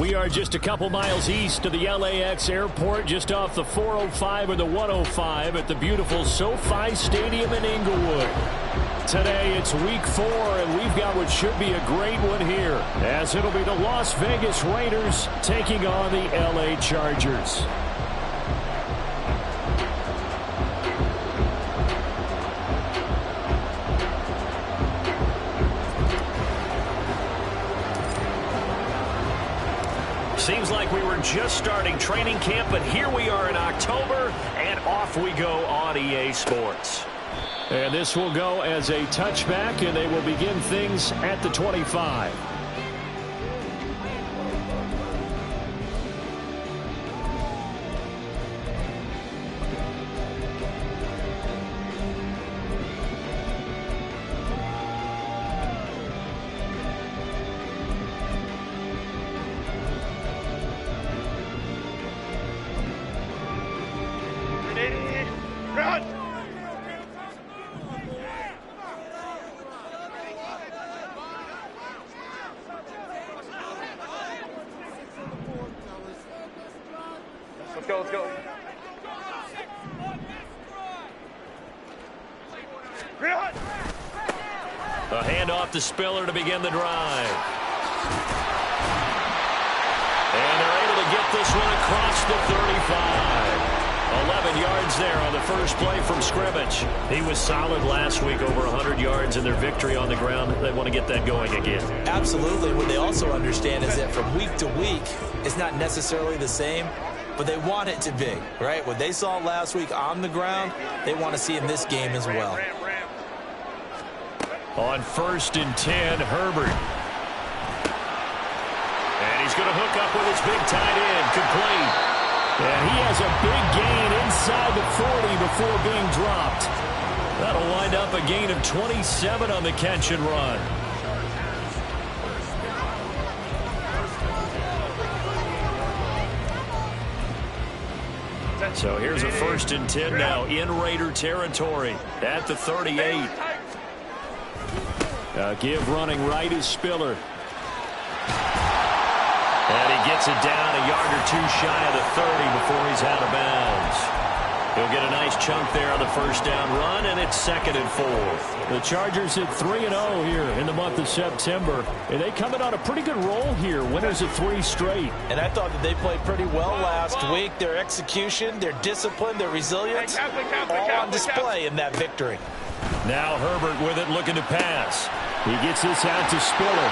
We are just a couple miles east of the LAX airport, just off the 405 or the 105 at the beautiful SoFi Stadium in Inglewood. Today it's week 4, and we've got what should be a great one here, as it'll be the Las Vegas Raiders taking on the LA Chargers. Seems like we were just starting training camp, but here we are in October, and off we go on EA Sports. And this will go as a touchback, and they will begin things at the 25. Let's go. A handoff to Spiller to begin the drive. And they're able to get this one across the 35. 11 yards there on the first play from scrimmage. He was solid last week, over 100 yards in their victory on the ground. They want to get that going again. Absolutely. What they also understand is that from week to week, it's not necessarily the same, but they want it to be, right? What they saw last week on the ground, they want to see in this game as well. On 1st and 10, Herbert. And he's going to hook up with his big tight end, complete. And he has a big gain inside the 40 before being dropped. That'll wind up a gain of 27 on the catch and run. So here's a 1st and 10 now in Raider territory at the 38. Give running right is Spiller. And he gets it down a yard or two shy of the 30 before he's out of bounds. He'll get a nice chunk there on the first down run, and it's 2nd and 4. The Chargers at 3-0 here in the month of September. And they come in on a pretty good roll here, winners of 3 straight. And I thought that they played pretty well last week. Their execution, their discipline, their resilience, all on display in that victory. Now Herbert with it, looking to pass. He gets this out to Spiller.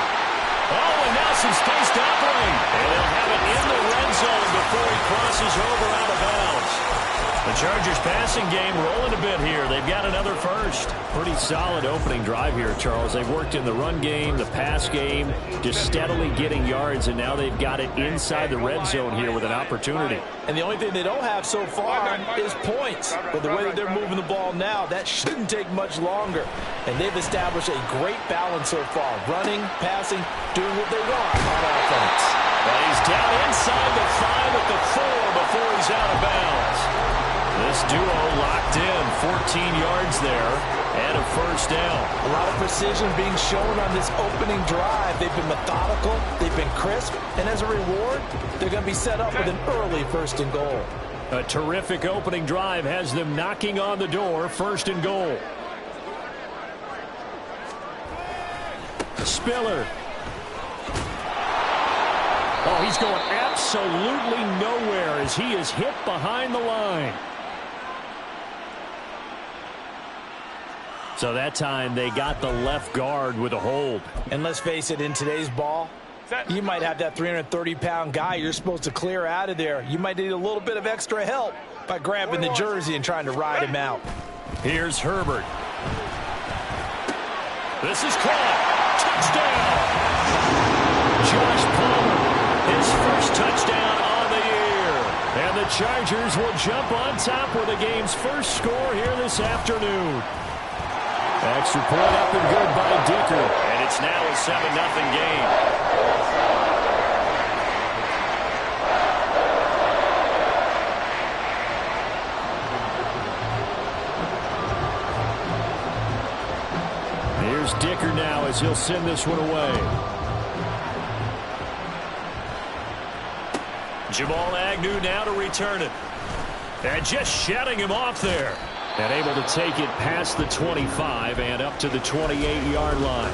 Oh, and now some space to operate. And they'll have it in the red zone before he crosses over out of bounds. The Chargers passing game rolling a bit here. They've got another first. Pretty solid opening drive here, Charles. They've worked in the run game, the pass game, just steadily getting yards, and now they've got it inside the red zone here with an opportunity. And the only thing they don't have so far is points. But the way that they're moving the ball now, that shouldn't take much longer. And they've established a great balance so far. Running, passing, doing what they want on offense. Well, he's down inside the 5 at the 4 before he's out of bounds. This duo locked in, 14 yards there, and a first down. A lot of precision being shown on this opening drive. They've been methodical, they've been crisp, and as a reward, they're going to be set up with an early 1st and goal. A terrific opening drive has them knocking on the door, 1st and goal. Spiller. Oh, he's going absolutely nowhere as he is hit behind the line. So that time they got the left guard with a hold. And let's face it, in today's ball, you might have that 330-pound guy you're supposed to clear out of there. You might need a little bit of extra help by grabbing the jersey and trying to ride him out. Here's Herbert. This is caught. Touchdown. Josh Palmer, his first touchdown on the year. And the Chargers will jump on top with the game's first score here this afternoon. Extra point up and good by Dicker. And it's now a 7-0 game. Here's Dicker now as he'll send this one away. Jamal Agnew now to return it. And just shutting him off there. And able to take it past the 25 and up to the 28-yard line.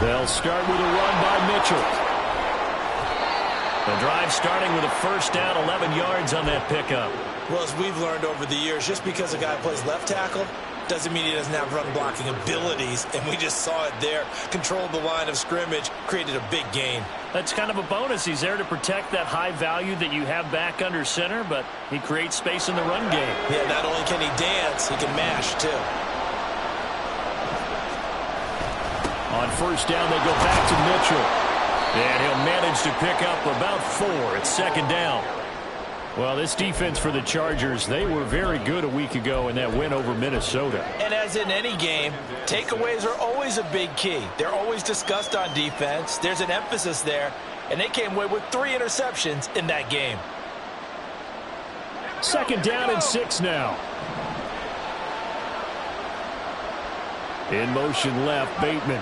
They'll start with a run by Mitchell. The drive starting with a first down, 11 yards on that pickup. Well, as we've learned over the years, just because a guy plays left tackle doesn't mean he doesn't have run blocking abilities, and we just saw it there. Controlled the line of scrimmage, created a big gain. That's kind of a bonus. He's there to protect that high value that you have back under center, but he creates space in the run game. Yeah, not only can he dance, he can mash, too. On first down, they go back to Mitchell. And he'll manage to pick up about 4. It's second down. Well, this defense for the Chargers, they were very good a week ago in that win over Minnesota. And as in any game, takeaways are always a big key. They're always discussed on defense. There's an emphasis there, and they came away with 3 interceptions in that game. Second down and 6 now. In motion left, Bateman.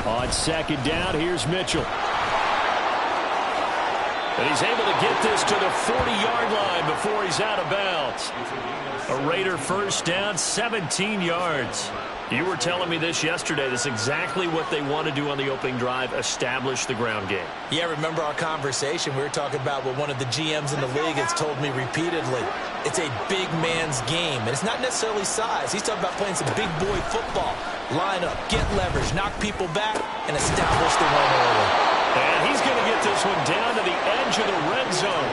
On second down, here's Mitchell. And he's able to get this to the 40-yard line before he's out of bounds. A Raider first down, 17 yards. You were telling me this yesterday. That's exactly what they want to do on the opening drive, establish the ground game. Yeah, remember our conversation? We were talking about what one of the GMs in the league has told me repeatedly. It's a big man's game, and it's not necessarily size. He's talking about playing some big boy football. Line up, get leverage, knock people back, and establish the run early. And he's going to get this one down to the edge of the red zone.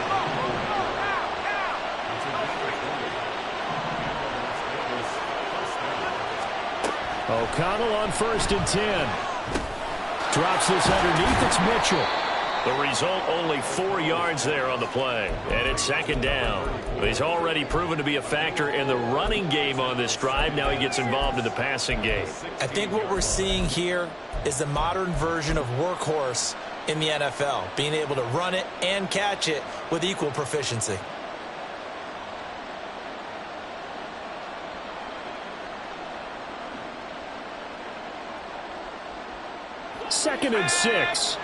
O'Connell on first and 10. Drops this underneath. It's Mitchell. The result, only 4 yards there on the play. And it's second down. He's already proven to be a factor in the running game on this drive. Now he gets involved in the passing game. I think what we're seeing here is the modern version of workhorse in the NFL, being able to run it and catch it with equal proficiency. Second and 6.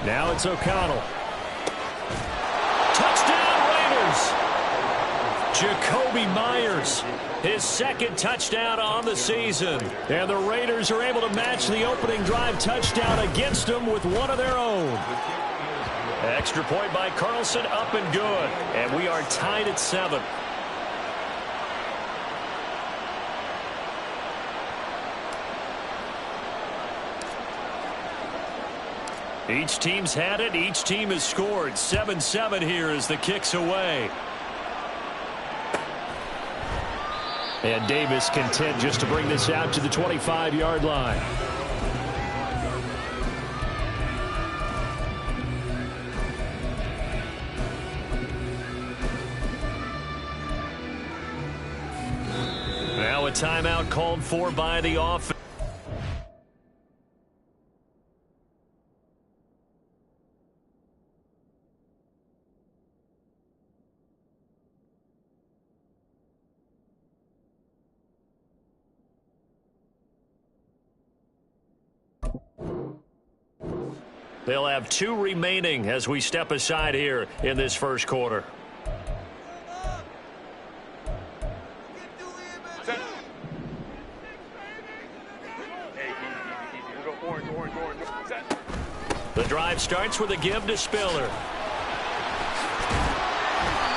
Now it's O'Connell. Touchdown Raiders! Jakobi Meyers, his second touchdown on the season. And the Raiders are able to match the opening drive touchdown against them with one of their own. Extra point by Carlson, up and good. And we are tied at 7. Each team's had it. Each team has scored. 7-7 here as the kick's away. And Davis content just to bring this out to the 25-yard line. Now a timeout called for by the offense. They'll have 2 remaining as we step aside here in this first quarter. The drive starts with a give to Spiller.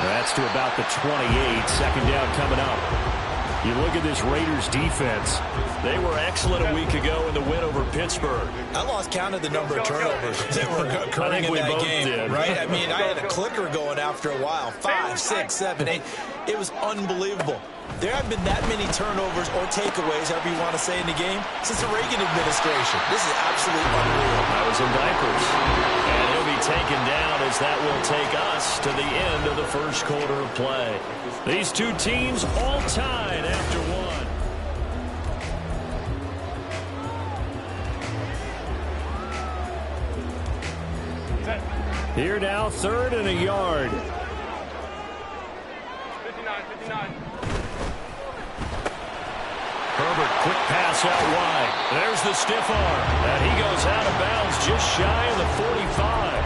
That's to about the 28. Second down coming up. You look at this Raiders defense. They were excellent a week ago in the win over Pittsburgh. I lost count of the number of turnovers that were occurring in that game, right? I mean, I had a clicker going after a while. 5, 6, 7, 8. It was unbelievable. There haven't been that many turnovers or takeaways, however you want to say, in the game since the Reagan administration. This is absolutely unreal. I was in diapers. And he'll be taken down as that will take us to the end of the first quarter of play. These two teams all tied after one. Here now, 3rd and a yard. 59. Herbert, quick pass out wide. There's the stiff arm. And he goes out of bounds just shy of the 45.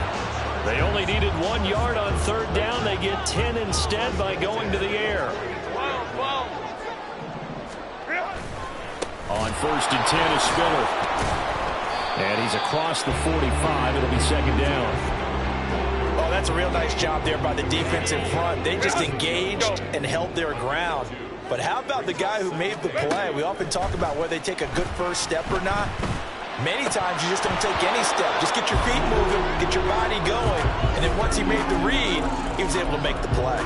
They only needed 1 yard on 3rd down. They get 10 instead by going to the air. On 1st and 10 is Spiller. And he's across the 45. It'll be 2nd down. Oh, that's a real nice job there by the defense in front. They just engaged and held their ground. But how about the guy who made the play? We often talk about whether they take a good first step or not. Many times you just don't take any step. Just get your feet moving, get your body going. And then once he made the read, he was able to make the play.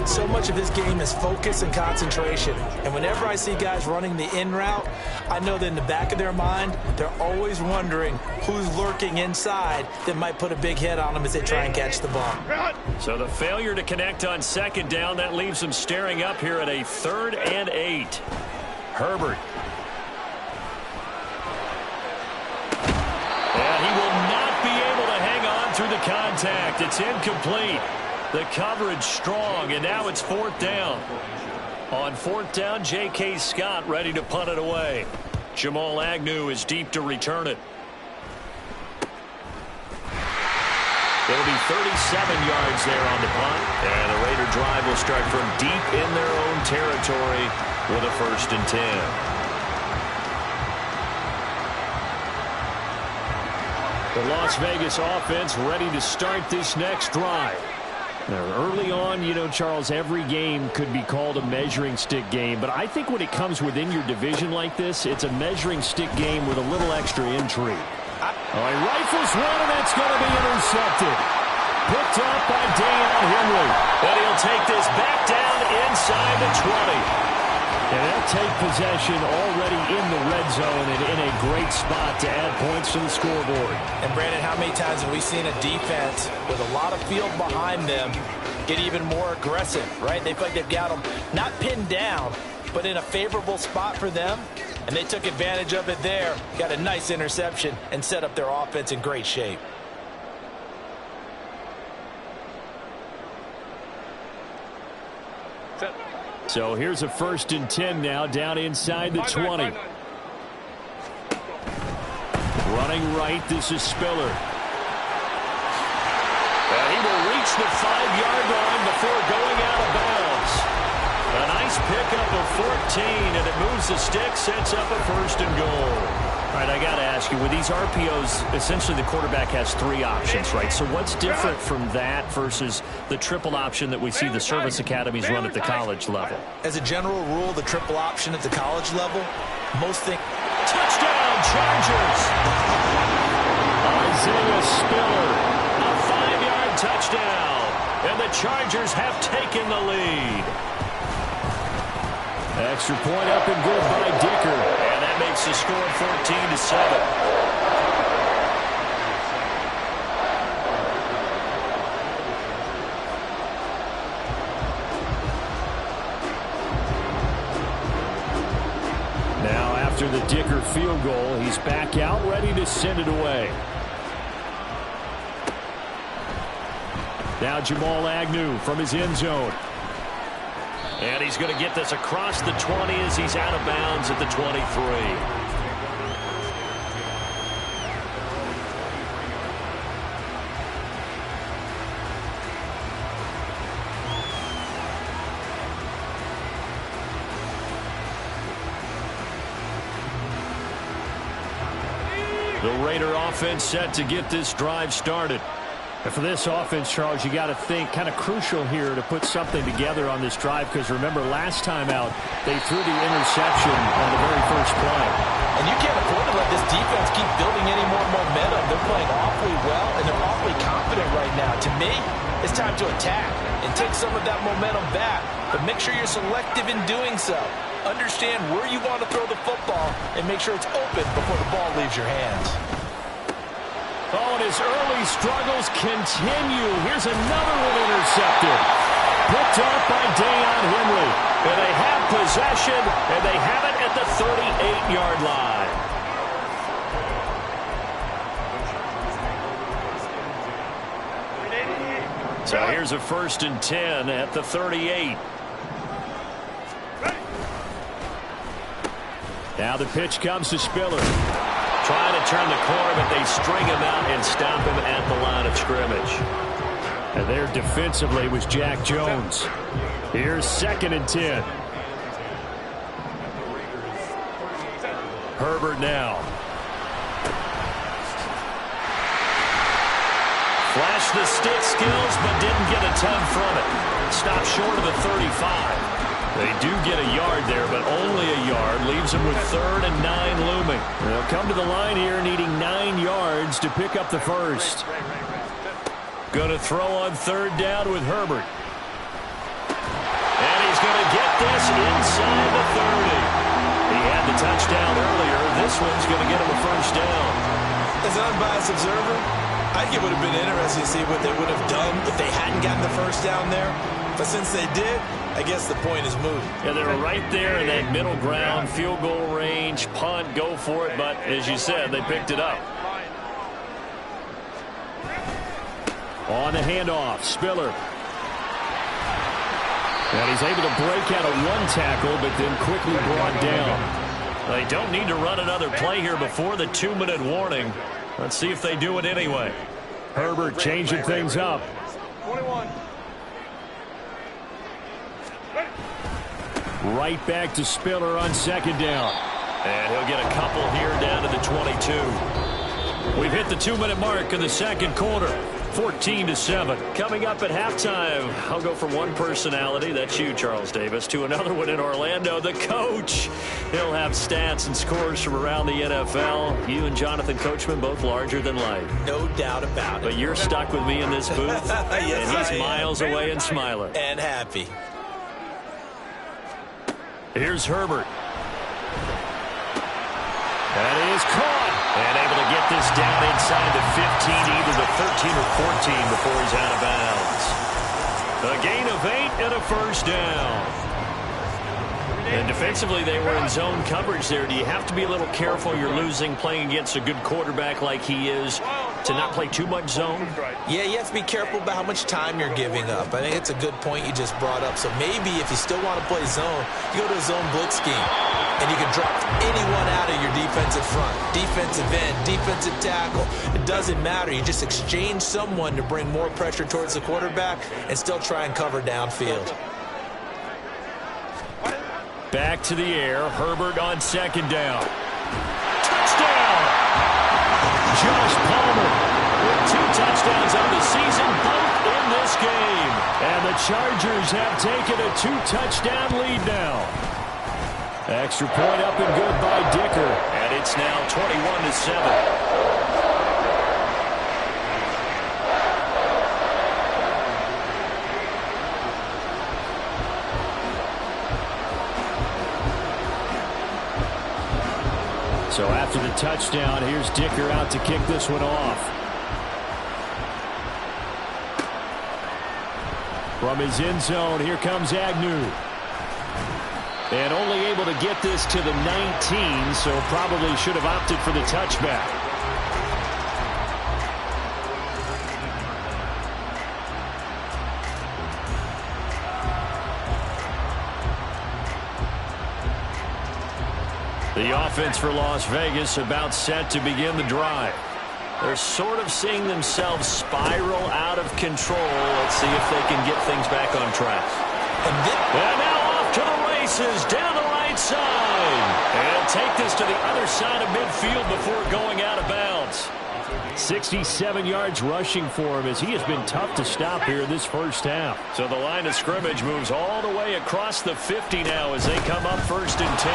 So much of this game is focus and concentration. And whenever I see guys running the in route, I know that in the back of their mind, they're always wondering who's lurking inside that might put a big hit on them as they try and catch the ball. So the failure to connect on 2nd down, that leaves them staring up here at a 3rd and 8. Herbert. And he will not be able to hang on through the contact. It's incomplete. The coverage strong, and now it's 4th down. On 4th down, J.K. Scott ready to punt it away. Jamal Agnew is deep to return it. It'll be 37 yards there on the punt, and the Raider drive will start from deep in their own territory with a 1st and 10. The Las Vegas offense ready to start this next drive. Now, early on, you know, Charles, every game could be called a measuring stick game, but I think when it comes within your division like this, it's a measuring stick game with a little extra intrigue. Oh, he rifles one, and that's going to be intercepted. Picked up by Deion Henry. And he'll take this back down inside the 20. And they'll take possession already in the red zone and in a great spot to add points to the scoreboard. And, Brandon, how many times have we seen a defense with a lot of field behind them get even more aggressive, right? They feel like they've got them not pinned down, but in a favorable spot for them. And they took advantage of it there, got a nice interception, and set up their offense in great shape. So here's a 1st and 10 now down inside the 20. Running right, this is Spiller. And he will reach the 5-yard line before going out of bounds. A nice pickup of 14, and it moves the stick, sets up a 1st and goal. All right, I got to ask you, with these RPOs, essentially the quarterback has 3 options, right? So what's different from that versus the triple option that we see the service academies run at the college level? As a general rule, the triple option at the college level, most things... Touchdown, Chargers! Isaiah Spiller, a 5-yard touchdown, and the Chargers have taken the lead. Extra point up and good by Dicker, and that makes the score 14-7. Now after the Dicker field goal, he's back out ready to send it away. Now Jamal Agnew from his end zone. And he's going to get this across the 20 as he's out of bounds at the 23. The Raider offense set to get this drive started. And for this offense, Charles, you got to think kind of crucial here to put something together on this drive, because remember last time out they threw the interception on the very first play. And you can't afford to let this defense keep building any more momentum. They're playing awfully well, and they're awfully confident right now. To me, it's time to attack and take some of that momentum back, but make sure you're selective in doing so. Understand where you want to throw the football and make sure it's open before the ball leaves your hands. Oh, and his early struggles continue. Here's another one intercepted. Picked off by Deion Henry. And they have possession, and they have it at the 38-yard line. So here's a 1st and 10 at the 38. Now the pitch comes to Spiller. Trying to turn the corner, but they string him out and stop him at the line of scrimmage. And there defensively was Jack Jones. Here's 2nd and 10. Herbert now. Flashed the stick skills, but didn't get a ton from it. Stopped short of the 35. They do get a yard there, but only a yard. Leaves them with 3rd and 9 looming. They'll come to the line here needing 9 yards to pick up the first. Going to throw on 3rd down with Herbert. And he's going to get this inside the 30. He had the touchdown earlier. This one's going to get him a first down. As an unbiased observer, I think it would have been interesting to see what they would have done if they hadn't gotten the first down there. But since they did, I guess the point is moved. Yeah, they were right there in that middle ground, field goal range, punt, go for it. But as you said, they picked it up. On the handoff, Spiller. And he's able to break out of one tackle, but then quickly brought down. They don't need to run another play here before the 2-minute warning. Let's see if they do it anyway. Herbert changing things up. 21. Right back to Spiller on 2nd down. And he'll get a couple here down to the 22. We've hit the 2-minute mark in the 2nd quarter. 14-7. Coming up at halftime, I'll go from one personality, that's you, Charles Davis, to another one in Orlando, the coach. He'll have stats and scores from around the NFL. You and Jonathan Coachman, both larger than life. No doubt about it. But you're stuck with me in this booth, yes, and he's miles away and smiling. And happy. Here's Herbert. And he is caught. And able to get this down inside the 15, either the 13 or 14 before he's out of bounds. A gain of 8 and a first down. And defensively, they were in zone coverage there. Do you have to be a little careful? You're losing, playing against a good quarterback like he is, to not play too much zone? Yeah, you have to be careful about how much time you're giving up. I think it's a good point you just brought up. So maybe if you still want to play zone, you go to a zone blitz scheme. And you can drop anyone out of your defensive front. Defensive end, defensive tackle. It doesn't matter. You just exchange someone to bring more pressure towards the quarterback and still try and cover downfield. Back to the air. Herbert on 2nd down. Touchdown! Josh Palmer with 2 touchdowns on the season, both in this game. And the Chargers have taken a 2-touchdown lead now. Extra point up and good by Dicker. And it's now 21-7. So after the touchdown, here's Dicker out to kick this one off. From his end zone, here comes Agnew. And only able to get this to the 19, so probably should have opted for the touchback. The offense for Las Vegas about set to begin the drive. They're sort of seeing themselves spiral out of control. Let's see if they can get things back on track. And now off to the races down the right side. And take this to the other side of midfield before going out of bounds. 67 yards rushing for him as he has been tough to stop here in this first half. So the line of scrimmage moves all the way across the 50 now as they come up 1st and 10.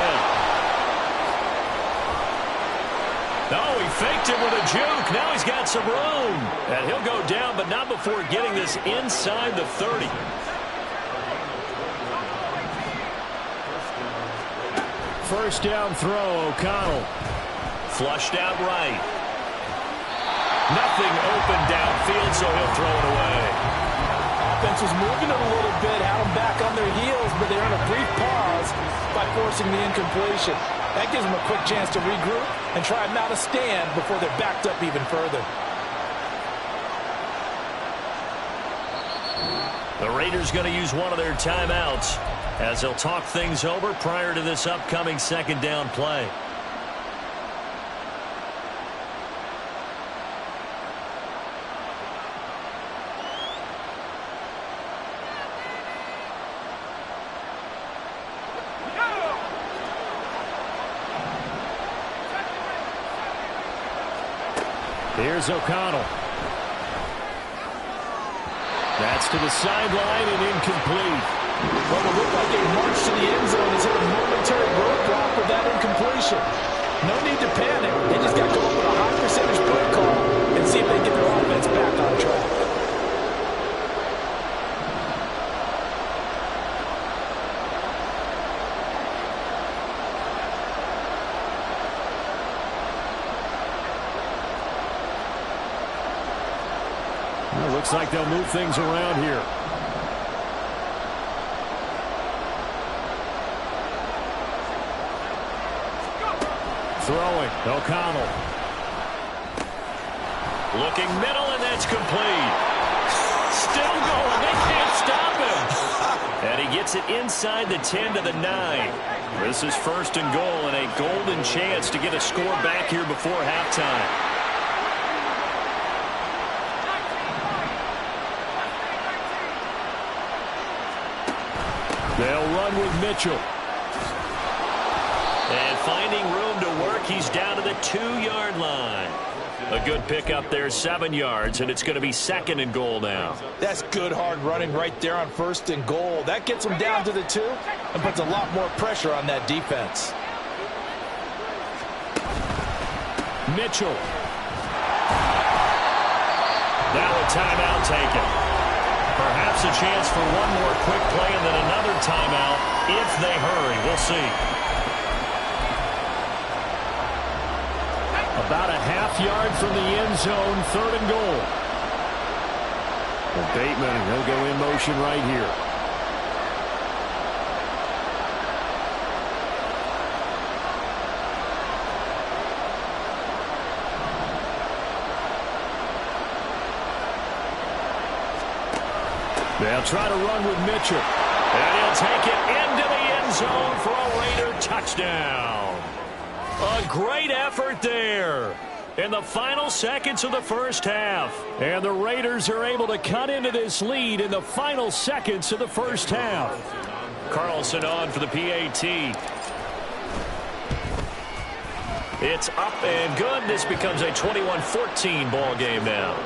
Oh, he faked it with a juke. Now he's got some room. And he'll go down, but not before getting this inside the 30. First down throw, O'Connell. Flushed out right. Nothing open downfield, so he'll throw it away. Offense was moving it a little bit, had them back on their heels, but they're in a brief pause by forcing the incompletion. That gives them a quick chance to regroup and try not to stand before they're backed up even further. The Raiders going to use one of their timeouts as they'll talk things over prior to this upcoming 2nd down play. Here's O'Connell. That's to the sideline and incomplete. Well, it looked like a march to the end zone has hit a momentary roadblock with that incompletion. No need to panic. They just got to go up with a high percentage play call and see if they can get their offense back on track. Well, looks like they'll move things around here. Throwing, O'Connell. Looking middle, and that's complete. Still going. They can't stop him. And he gets it inside the 10 to the 9. This is 1st and goal, and a golden chance to get a score back here before halftime. They'll run with Mitchell. And finding room to work, he's down to the 2-yard line. A good pickup there, 7 yards, and it's going to be 2nd and goal now. That's good hard running right there on 1st and goal. That gets them down to the 2 and puts a lot more pressure on that defense. Mitchell. Now a timeout taken. Perhaps a chance for one more quick play and then another timeout if they hurry. We'll see. About a half-yard from the end zone, 3rd and goal. Well, Bateman, he'll go in motion right here. They'll try to run with Mitchell. And he'll take it into the end zone for a Raider touchdown. A great effort there in the final seconds of the first half. And the Raiders are able to cut into this lead in the final seconds of the first half. Carlson on for the PAT. It's up and good. This becomes a 21-14 ball game now.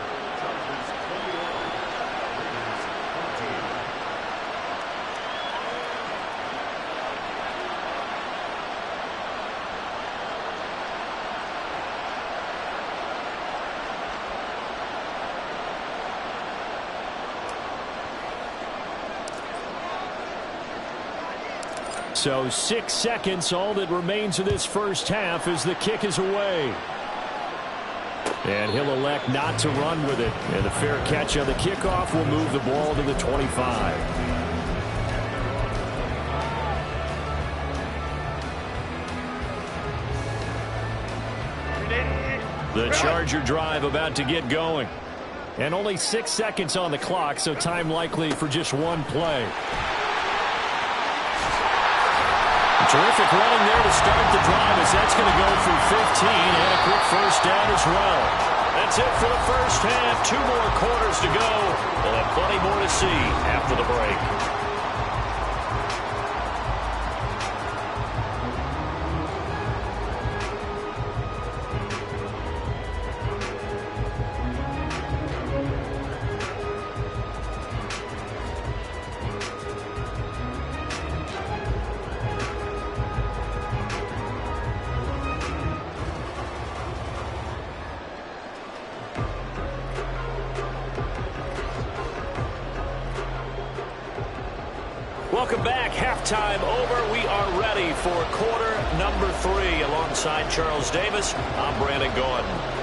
So 6 seconds, all that remains of this first half as the kick is away. And he'll elect not to run with it. And the fair catch on the kickoff will move the ball to the 25. The Charger drive about to get going. And only 6 seconds on the clock, so time likely for just one play. Terrific running there to start the drive as that's going to go for 15 and a quick first down as well. That's it for the first half. 2 more quarters to go. We'll have plenty more to see after the break. Welcome back. Halftime over. We are ready for quarter number 3. Alongside Charles Davis, I'm Brandon Gaudin.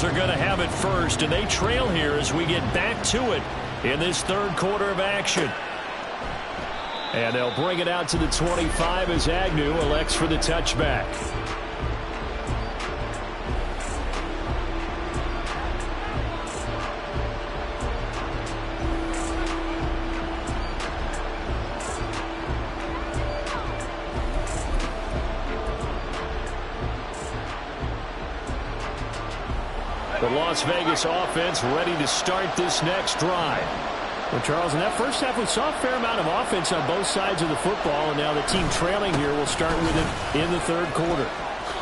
Are going to have it first, and they trail here as we get back to it in this third quarter of action. And they'll bring it out to the 25 as Agnew elects for the touchback. The Las Vegas offense ready to start this next drive. Well, Charles, in that first half, we saw a fair amount of offense on both sides of the football, and now the team trailing here will start with it in the third quarter.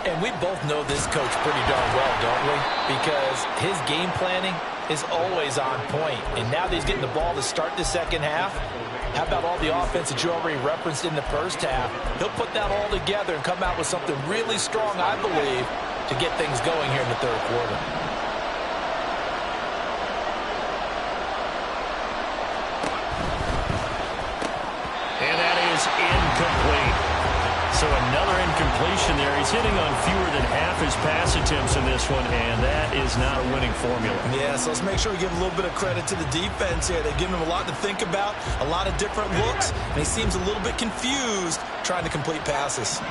And we both know this coach pretty darn well, don't we? Because his game planning is always on point. And now that he's getting the ball to start the second half, how about all the offense that you already referenced in the first half? He'll put that all together and come out with something really strong, I believe, to get things going here in the third quarter. Incomplete. So another incompletion there. He's hitting on fewer than half his pass attempts in this one, and that is not a winning formula. Yeah, so let's make sure we give a little bit of credit to the defense here. They've given him a lot to think about, a lot of different looks, and he seems a little bit confused trying to complete passes.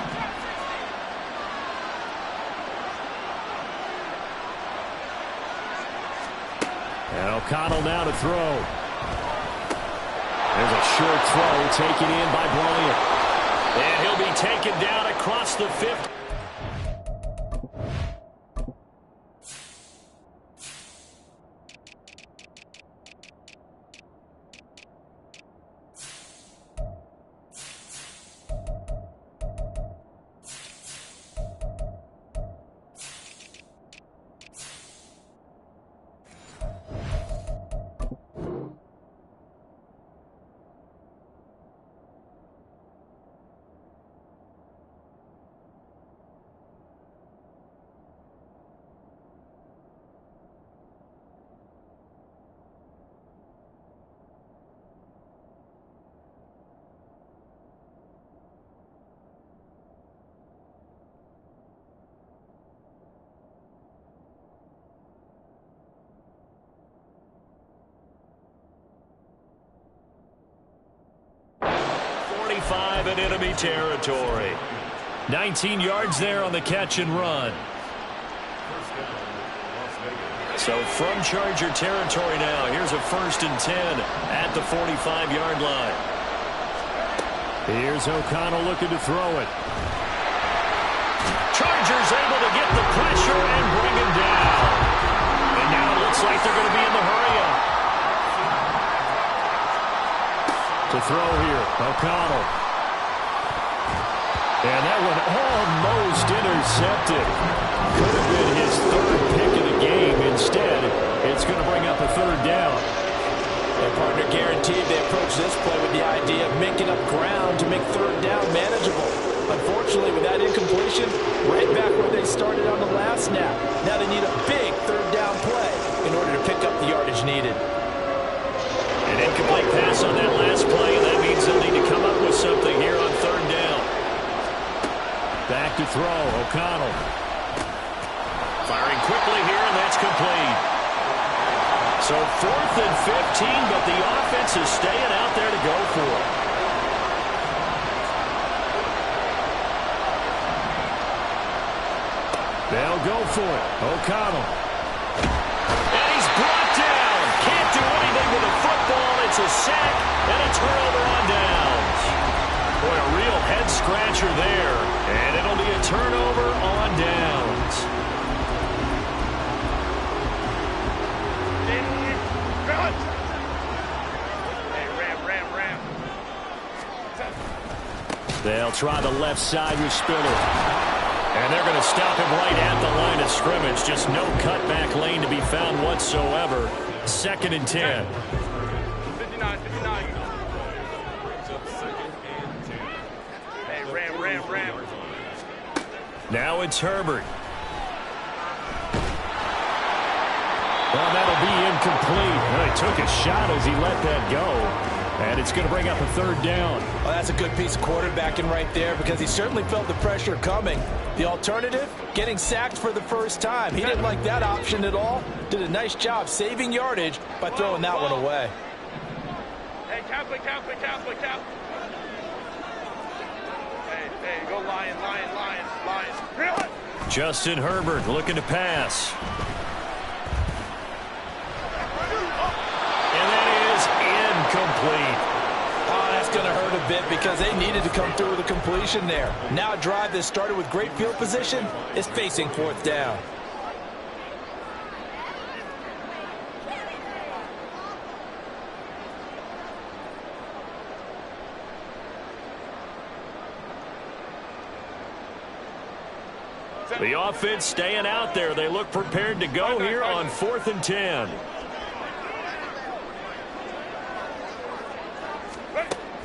And O'Connell now to throw. There's a short throw taken in by Bryant. And he'll be taken down across the 50. In enemy territory. 19 yards there on the catch and run. So from Charger territory now, here's a 1st and 10 at the 45-yard line. Here's O'Connell looking to throw it. Chargers able to get the pressure and bring him down. And now it looks like they're going to be in the hurry-up. To throw here, O'Connell. And that one almost intercepted. Could have been his 3rd pick of the game. Instead, it's going to bring up a 3rd down. And partner guaranteed they approach this play with the idea of making up ground to make 3rd down manageable. Unfortunately, with that incompletion, right back where they started on the last snap. Now they need a big 3rd down play in order to pick up the yardage needed. An incomplete pass on that last play, and that means they'll need to come up with something here on 3rd down. Back to throw, O'Connell. Firing quickly here, and that's complete. So 4th and 15, but the offense is staying out there to go for it. They'll go for it. O'Connell. And he's brought down. Can't do anything with the football. It's a sack and a turnover on downs. Boy, a real head-scratcher there. And it'll be a turnover on downs. They'll try the left side with Spiller. And they're going to stop him right at the line of scrimmage. Just no cutback lane to be found whatsoever. 2nd and 10. 59. Hey, ram. Now it's Herbert. Well, that'll be incomplete. Well, he took a shot as he let that go. And it's going to bring up a 3rd down. Well, that's a good piece of quarterbacking right there because he certainly felt the pressure coming. The alternative, getting sacked for the first time. He didn't like that option at all. Did a nice job saving yardage by throwing that one away. Hey, cap. Hey, go Lion. Justin Herbert looking to pass. And that is incomplete. Oh, that's going to hurt a bit because they needed to come through with a completion there. Now a drive that started with great field position is facing 4th down. The offense staying out there. They look prepared to go here on 4th and 10.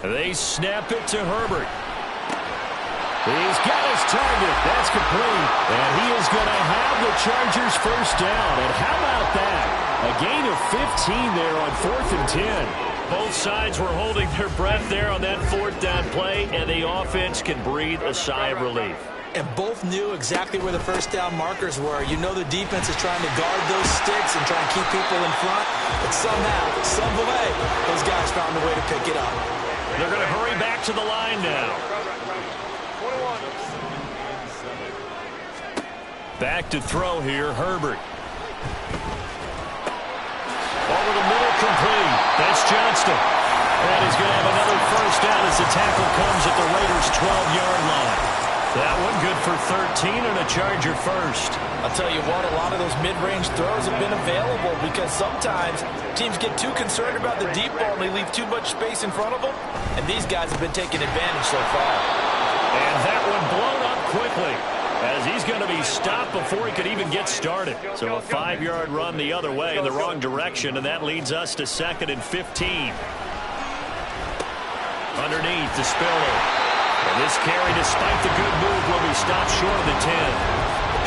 They snap it to Herbert. He's got his target. That's complete. And he is going to have the Chargers first down. And how about that? A gain of 15 there on 4th and 10. Both sides were holding their breath there on that 4th down play, and the offense can breathe a sigh of relief. And both knew exactly where the first down markers were. You know the defense is trying to guard those sticks and try and keep people in front. But somehow, some way, those guys found a way to pick it up. They're going to hurry back to the line now. Back to throw here, Herbert. Over the middle, complete. That's Johnston. And he's going to have another first down as the tackle comes at the Raiders' 12-yard line. That one good for 13 and a Charger first. I'll tell you what, a lot of those mid-range throws have been available because sometimes teams get too concerned about the deep ball and they leave too much space in front of them. And these guys have been taking advantage so far. And that one blown up quickly as he's going to be stopped before he could even get started. So a 5-yard run the other way in the wrong direction, and that leads us to 2nd and 15. Underneath to Spiller. And this carry, despite the good move, will be stopped short of the 10.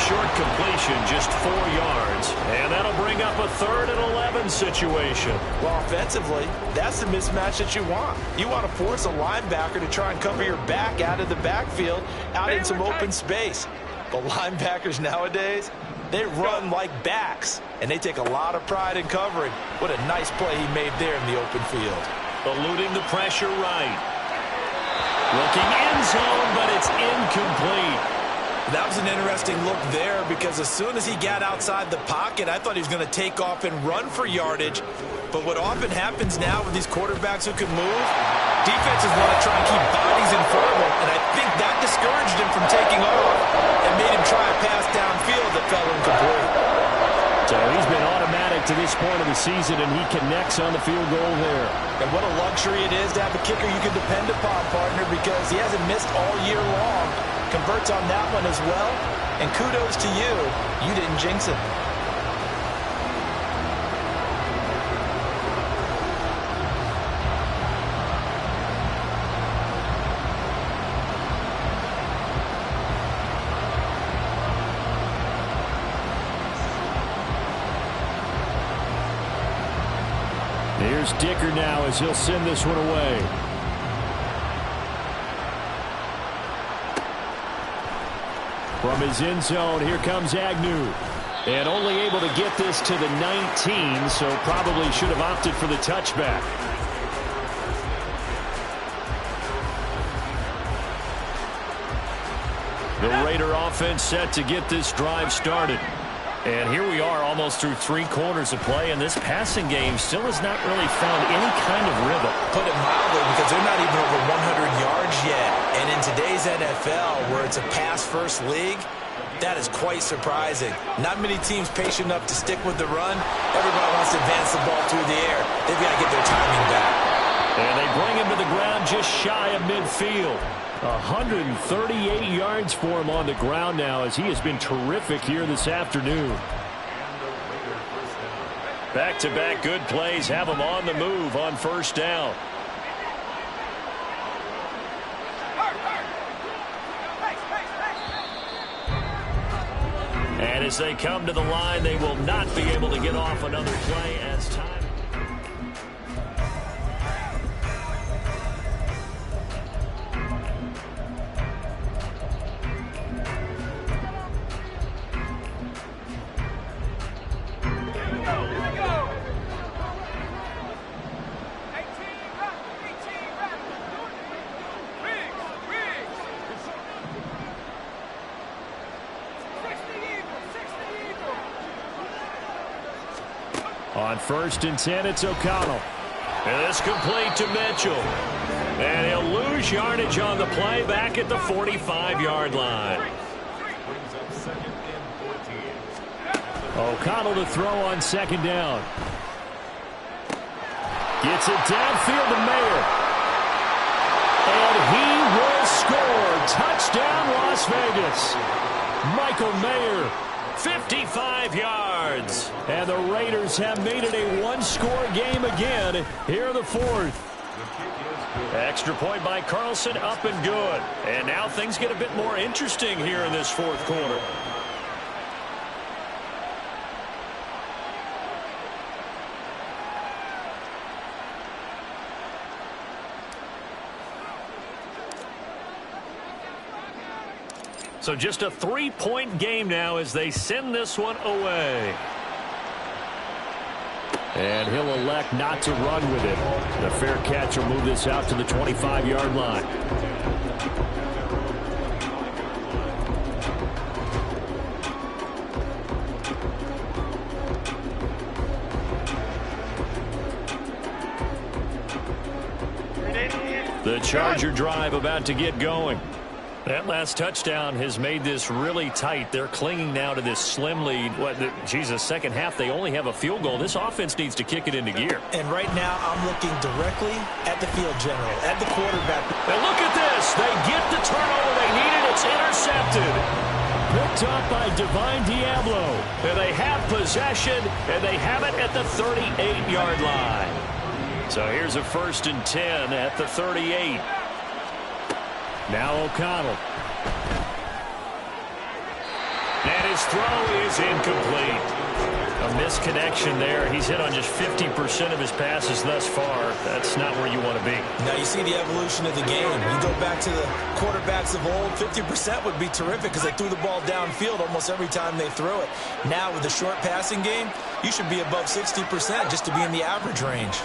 Short completion, just 4 yards. And that'll bring up a 3rd and 11 situation. Well, offensively, that's the mismatch that you want. You want to force a linebacker to try and cover your back out of the backfield, out in some open space. The linebackers nowadays, they run like backs, and they take a lot of pride in covering. What a nice play he made there in the open field. Eluding the pressure right. Looking end zone, but it's incomplete. That was an interesting look there because as soon as he got outside the pocket, I thought he was going to take off and run for yardage. But what often happens now with these quarterbacks who can move, defenses want to try and keep bodies in front of them, and I think that discouraged him from taking off and made him try a pass downfield that fell incomplete. So he's been automatic to this point of the season, and he connects on the field goal there. And what a luxury it is to have a kicker you can depend upon, partner, because he hasn't missed all year long. Converts on that one as well. And kudos to you. You didn't jinx it. Here's Dicker now as he'll send this one away. From his end zone, here comes Agnew. And only able to get this to the 19, so probably should have opted for the touchback. The Raider offense set to get this drive started. And here we are almost through 3 quarters of play, and this passing game still has not really found any kind of rhythm. Put it mildly, because they're not even over 100 yards yet. And in today's NFL, where it's a pass-first league, that is quite surprising. Not many teams patient enough to stick with the run. Everybody wants to advance the ball through the air. They've got to get their timing back. And they bring him to the ground just shy of midfield. 138 yards for him on the ground now, as he has been terrific here this afternoon. Back-to-back good plays have him on the move on first down. And as they come to the line, they will not be able to get off another play as time. On 1st and 10, it's O'Connell. And it's complete to Mitchell. And he'll lose yardage on the play back at the 45-yard line. O'Connell to throw on 2nd down. Gets it downfield to Mayer. And he will score. Touchdown, Las Vegas. Michael Mayer, 55 yards. And the Raiders have made it a one-score game again here in the 4th. Extra point by Carlson, up and good. And now things get a bit more interesting here in this 4th quarter. So just a 3-point game now as they send this one away. And he'll elect not to run with it. The fair catch will move this out to the 25-yard line. The Charger drive about to get going. That last touchdown has made this really tight. They're clinging now to this slim lead. Second half, they only have a field goal. This offense needs to kick it into gear. And right now, I'm looking directly at the field general, at the quarterback. And look at this. They get the turnover they needed. It's intercepted. Picked up by Divine Diablo. And they have possession, and they have it at the 38-yard line. So here's a 1st and 10 at the 38. Now O'Connell. And his throw is incomplete. A misconnection there. He's hit on just 50% of his passes thus far. That's not where you want to be. Now you see the evolution of the game. You go back to the quarterbacks of old, 50% would be terrific because they threw the ball downfield almost every time they threw it. Now with the short passing game, you should be above 60% just to be in the average range.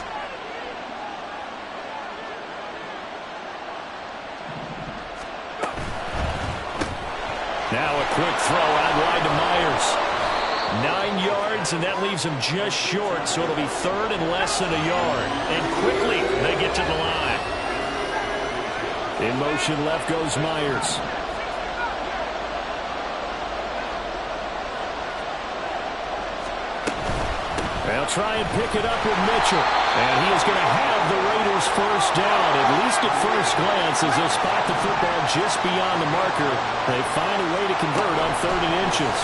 Now a quick throw out wide to Myers. 9 yards, and that leaves him just short, so it'll be 3rd and less than a yard. And quickly, they get to the line. In motion left goes Myers. They'll try and pick it up with Mitchell. And he is going to have the Raiders first down, at least at first glance, as they'll spot the football just beyond the marker. They find a way to convert on 3rd and inches.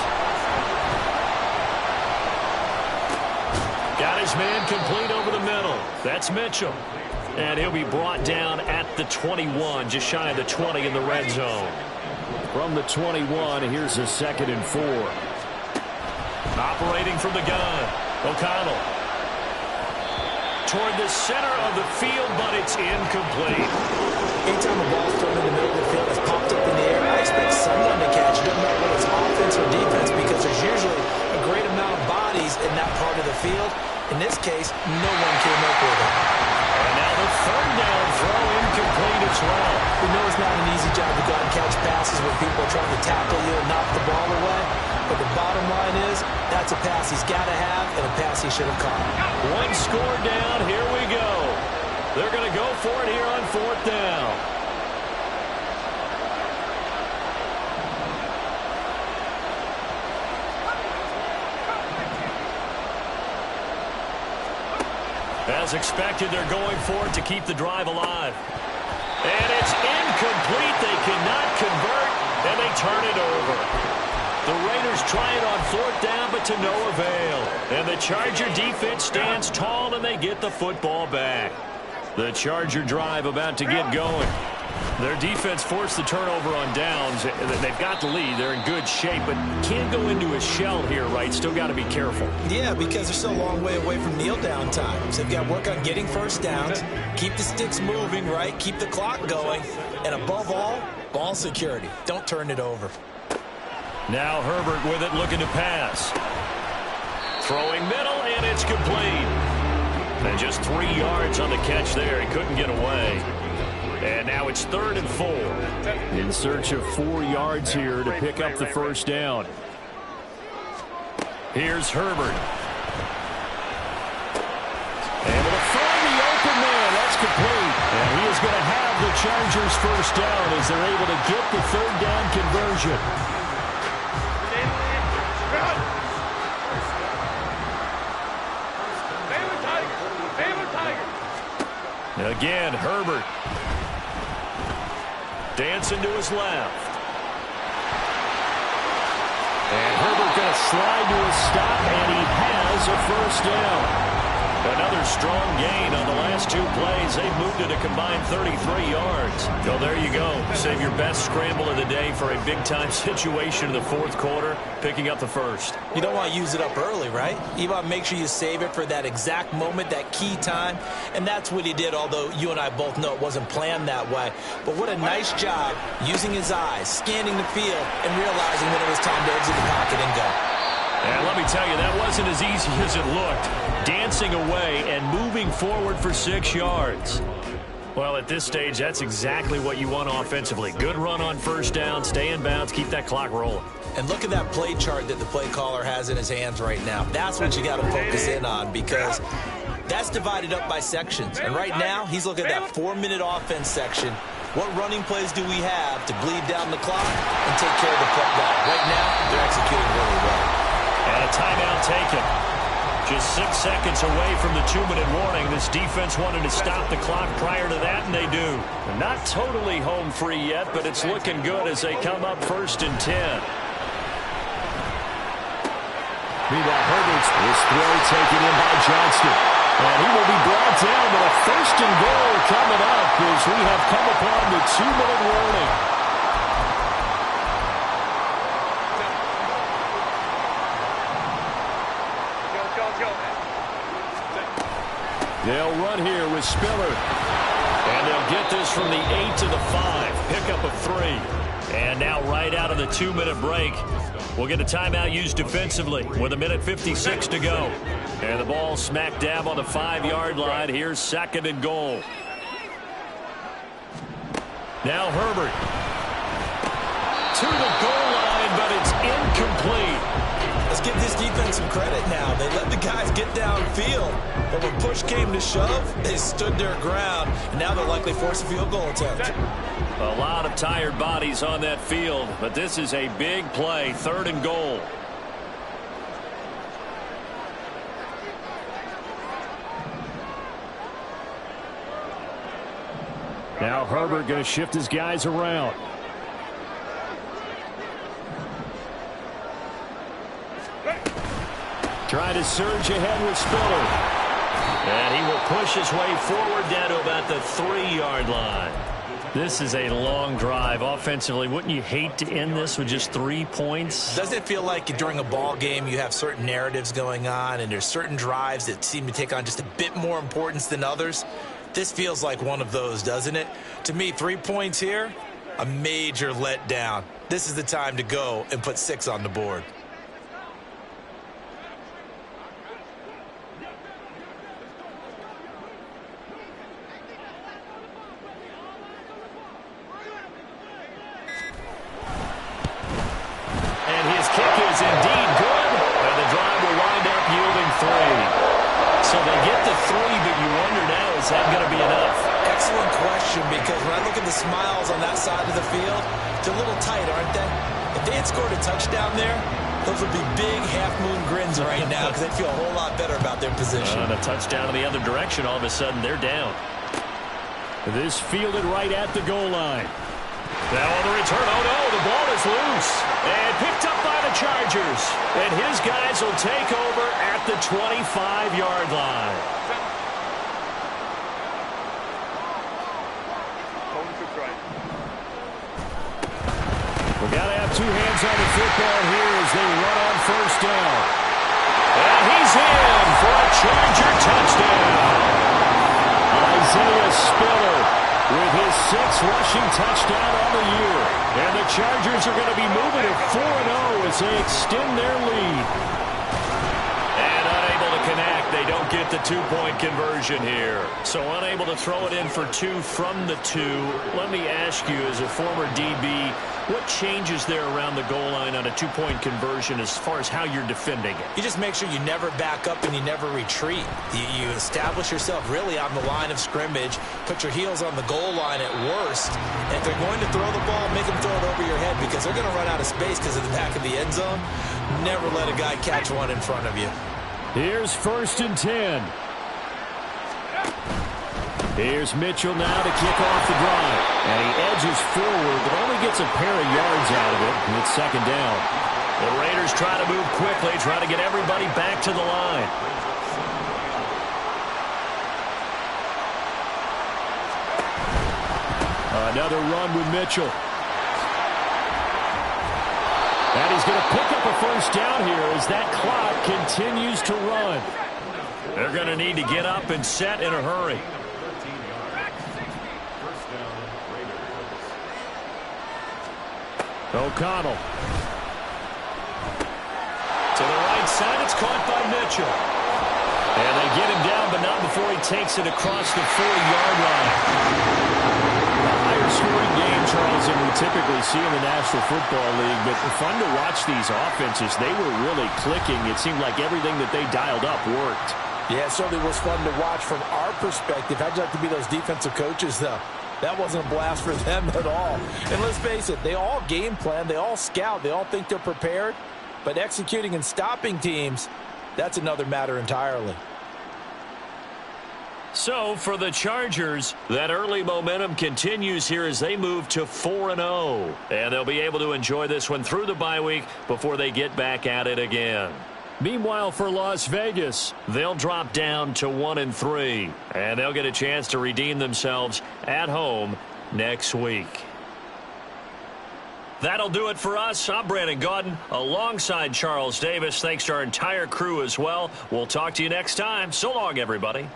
Got his man complete over the middle. That's Mitchell. And he'll be brought down at the 21, just shy of the 20 in the red zone. From the 21, here's a 2nd and 4. Operating from the gun, O'Connell. Toward the center of the field, but it's incomplete. Anytime a ball's thrown in the middle of the field that's popped up in the air, I expect someone to catch it. Doesn't matter whether it's offense or defense, because there's usually a great amount of bodies in that part of the field. In this case, no one came up with it. And now the 3rd down throw incomplete as well. We know it's not an easy job to go out and catch passes where people are trying to tackle you and knock the ball away. But the bottom line is, that's a pass he's got to have and a pass he should have caught. One score down. Here we go. They're going to go for it here on 4th down. And As expected, they're going for it to keep the drive alive. And it's incomplete. They cannot convert, and they turn it over. The Raiders try it on 4th down, but to no avail. And the Charger defense stands tall, and they get the football back. The Charger drive about to get going. Their defense forced the turnover on downs. They've got the lead. They're in good shape, but can't go into a shell here, right? Still got to be careful. Yeah, because they're still a long way away from kneel down times. They've got to work on getting first downs, keep the sticks moving, right? Keep the clock going. And above all, ball security. Don't turn it over. Now Herbert with it, looking to pass. Throwing middle, and it's complete. And just 3 yards on the catch there. He couldn't get away. And now it's 3rd and 4. In search of 4 yards here to pick up the first down. Here's Herbert. Able to find the open man. That's complete. And he is going to have the Chargers first down as they're able to get the 3rd down conversion. Again, Herbert. Dancing to his left. And Herbert going to slide to a stop, and he has a first down. Another strong gain on the last 2 plays. They've moved it a combined 33 yards. So there you go. Save your best scramble of the day for a big-time situation in the 4th quarter, picking up the first. You don't want to use it up early, right? You want to make sure you save it for that exact moment, that key time. And that's what he did, although you and I both know it wasn't planned that way. But what a nice job using his eyes, scanning the field, and realizing when it was time to exit the pocket and go. And let me tell you, that wasn't as easy as it looked. Dancing away and moving forward for 6 yards. Well, at this stage, that's exactly what you want offensively. Good run on first down, stay in bounds, keep that clock rolling. And look at that play chart that the play caller has in his hands right now. That's what you got to focus in on, because that's divided up by sections. And right now, he's looking at that 4-minute offense section. What running plays do we have to bleed down the clock and take care of the football? Right now, they're executing really well. And a timeout taken. Just 6 seconds away from the 2-minute warning. This defense wanted to stop the clock prior to that, and they do. Not totally home free yet, but it's looking good as they come up 1st and 10. Meanwhile, Herbert's this throw taken in by Johnston. And he will be brought down, but a 1st and goal coming up as we have come upon the 2-minute warning. They'll run here with Spiller. And they'll get this from the 8 to the 5. Pickup of 3. And now right out of the 2-minute break, we'll get a timeout used defensively with 1:56 to go. And the ball smack dab on the 5-yard line. Here's 2nd and goal. Now Herbert. To the goal line, but it's incomplete. Let's give this defense some credit now. They let the guys get downfield, but when push came to shove, they stood their ground, and now they'll likely force a field goal attempt. A lot of tired bodies on that field, but this is a big play, 3rd and goal. Now Herbert going to shift his guys around. Trying to surge ahead with Spiller. And he will push his way forward down to about the 3-yard line. This is a long drive offensively. Wouldn't you hate to end this with just 3 points? Doesn't it feel like during a ball game you have certain narratives going on and there's certain drives that seem to take on just a bit more importance than others? This feels like one of those, doesn't it? To me, 3 points here, a major letdown. This is the time to go and put 6 on the board. Indeed good, and the drive will wind up yielding 3. So they get the 3, but you wonder now, is that going to be enough? Excellent question, because when I look at the smiles on that side of the field, they're a little tight, aren't they? If they had scored a touchdown there, Those will be big half-moon grins right now because they feel a whole lot better about their position. And a touchdown in the other direction, all of a sudden they're down. This fielded right at the goal line. Now on the return, oh no, the ball is loose. And picked up by the Chargers. And his guys will take over at the 25-yard line. We got to have two hands on the football here as they run on first down. And he's in for a Charger touchdown. Isaiah Spiller with his 6th rushing touchdown on the year. And the Chargers are going to be moving to 4-0 as they extend their lead. And unable to connect. They don't get the 2-point conversion here. So unable to throw it in for 2 from the 2. Let me ask you, as a former DB, what changes there around the goal line on a 2-point conversion as far as how you're defending it? You just make sure you never back up and you never retreat. You establish yourself really on the line of scrimmage, put your heels on the goal line at worst. And if they're going to throw the ball, make them throw it over your head because they're going to run out of space because of the back of the end zone. Never let a guy catch one in front of you. Here's 1st and 10. Here's Mitchell now to kick off the drive. And he edges forward, but only gets a pair of yards out of it. And it's 2nd down. The Raiders try to move quickly, try to get everybody back to the line. Another run with Mitchell. And he's going to pick up a 1st down here as that clock continues to run. They're going to need to get up and set in a hurry. O'Connell. To the right side, it's caught by Mitchell. And they get him down, but not before he takes it across the 40-yard line. A higher-scoring game, Charles, than we typically see in the National Football League, but fun to watch these offenses. They were really clicking. It seemed like everything that they dialed up worked. Yeah, it certainly was fun to watch from our perspective. How'd you like to be those defensive coaches, though? That wasn't a blast for them at all. And let's face it, they all game plan, they all scout, they all think they're prepared. But executing and stopping teams, that's another matter entirely. So for the Chargers, that early momentum continues here as they move to 4-0. And they'll be able to enjoy this one through the bye week before they get back at it again. Meanwhile, for Las Vegas, they'll drop down to 1-3, and they'll get a chance to redeem themselves at home next week. That'll do it for us. I'm Brandon Gaudin alongside Charles Davis. Thanks to our entire crew as well. We'll talk to you next time. So long, everybody.